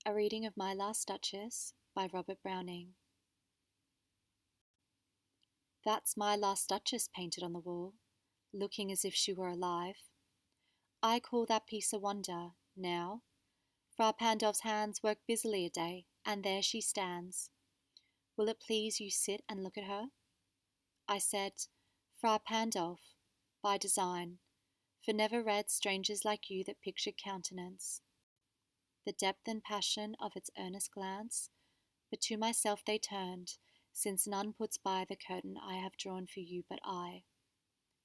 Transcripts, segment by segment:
A reading of My Last Duchess by Robert Browning. That's my last Duchess painted on the wall, looking as if she were alive. I call that piece a wonder, now. Fra Pandolf's hands work busily a day, and there she stands. Will it please you sit and look at her? I said, Fra Pandolf, by design, for never read strangers like you that pictured countenance. The depth and passion of its earnest glance, but to myself they turned, since none puts by the curtain I have drawn for you but I,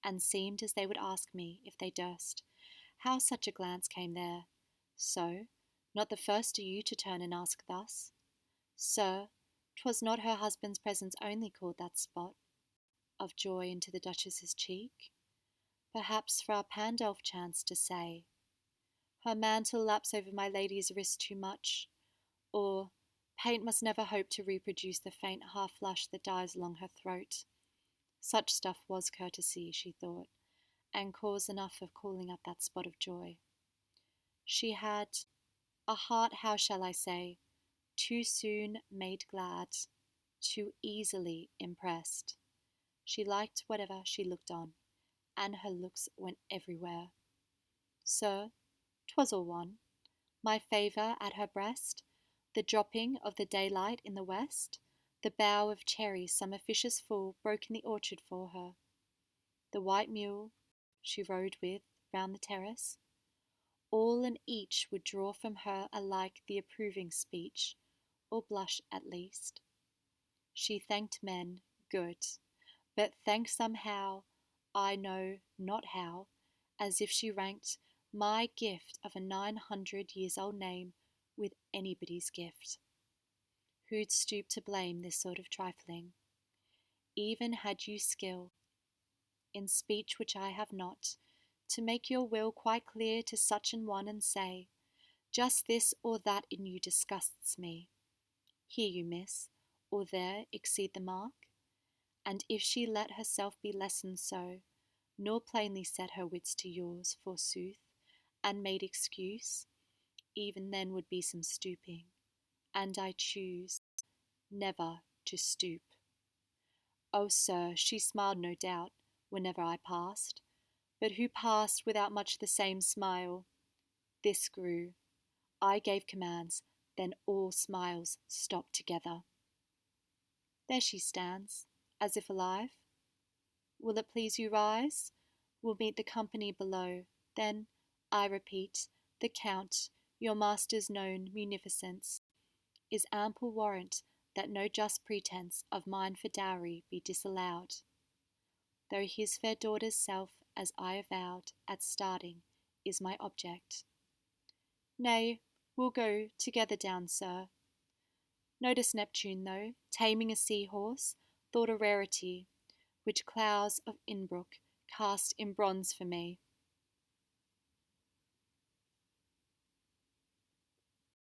and seemed as they would ask me, if they durst, how such a glance came there. So, not the first are you to turn and ask thus? Sir, 'twas not her husband's presence only called that spot of joy into the Duchess's cheek. Perhaps Fra Pandolf chanced to say, her mantle laps over my lady's wrist too much, or paint must never hope to reproduce the faint half-flush that dies along her throat. Such stuff was courtesy, she thought, and cause enough of calling up that spot of joy. She had a heart, how shall I say, too soon made glad, too easily impressed. She liked whatever she looked on, and her looks went everywhere. Sir, 'twas all one, my favour at her breast, the dropping of the daylight in the west, the bough of cherry some officious fool broke in the orchard for her, the white mule she rode with round the terrace, all and each would draw from her alike the approving speech, or blush at least. She thanked men, good, but thanked somehow, I know not how, as if she ranked my gift of a 900-years-old name with anybody's gift. Who'd stoop to blame this sort of trifling? Even had you skill, in speech which I have not, to make your will quite clear to such an one and say, just this or that in you disgusts me. Here you miss, or there exceed the mark. And if she let herself be lessoned so, nor plainly set her wits to yours, forsooth, and made excuse, even then would be some stooping, and I choose never to stoop. Oh, sir, she smiled no doubt, whenever I passed, but who passed without much the same smile? This grew. I gave commands, then all smiles stopped together. There she stands, as if alive. Will it please you rise? We'll meet the company below. Then, I repeat, the Count, your master's known munificence, is ample warrant that no just pretence of mine for dowry be disallowed, though his fair daughter's self, as I avowed at starting, is my object. Nay, we'll go together down, sir. Notice Neptune, though, taming a sea-horse, thought a rarity, which clouds of Inbrook cast in bronze for me.